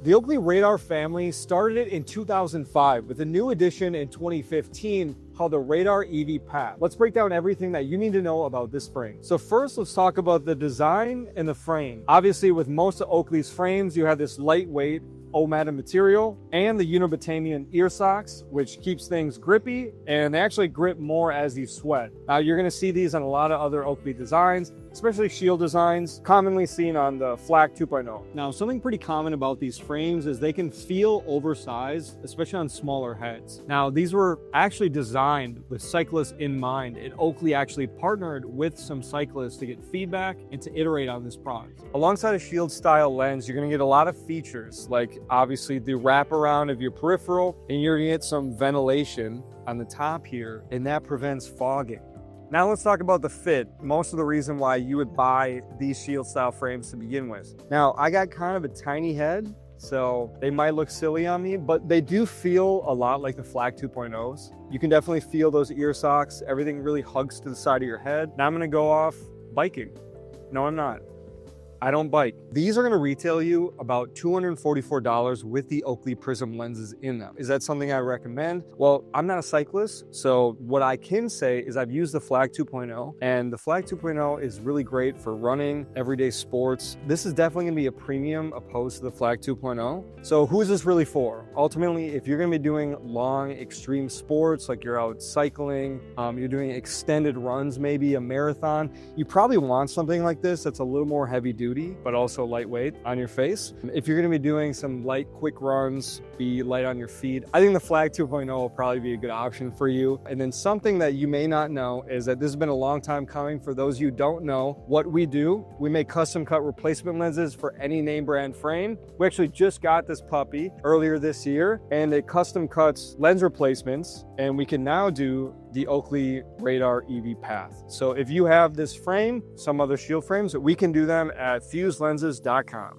The Oakley Radar family started in 2005 with a new addition in 2015 called the Radar EV Path. Let's break down everything that you need to know about this frame. So first, let's talk about the design and the frame. Obviously, with most of Oakley's frames, you have this lightweight O-matted material and the unibotanian ear socks, which keeps things grippy, and they actually grip more as you sweat. Now, you're gonna see these on a lot of other Oakley designs, especially shield designs, commonly seen on the Flak 2.0. Now, something pretty common about these frames is they can feel oversized, especially on smaller heads. Now, these were actually designed with cyclists in mind, and Oakley actually partnered with some cyclists to get feedback and to iterate on this product. Alongside a shield style lens, you're gonna get a lot of features, like obviously the wraparound of your peripheral, and you're gonna get some ventilation on the top here, and that prevents fogging. Now let's talk about the fit. Most of the reason why you would buy these shield style frames to begin with. Now, I got kind of a tiny head, so they might look silly on me, but they do feel a lot like the Flak 2.0s. You can definitely feel those ear socks. Everything really hugs to the side of your head. Now I'm gonna go off biking. No, I'm not. I don't bike. These are gonna retail you about $244 with the Oakley Prizm lenses in them. Is that something I recommend? Well, I'm not a cyclist, so what I can say is I've used the Flak 2.0, and the Flak 2.0 is really great for running, everyday sports. This is definitely gonna be a premium opposed to the Flak 2.0. So who is this really for? Ultimately, if you're gonna be doing long, extreme sports, like you're out cycling, you're doing extended runs, maybe a marathon, you probably want something like this that's a little more heavy duty, but also lightweight on your face. If you're gonna be doing some light, quick runs, be light on your feet, I think the Flak 2.0 will probably be a good option for you. And then something that you may not know is that this has been a long time coming. For those you don't know, what we do, we make custom cut replacement lenses for any name brand frame. We actually just got this puppy earlier this year, and it custom cuts lens replacements, and we can now do the Oakley Radar EV Path. So if you have this frame, some other shield frames, we can do them at fuselenses.com.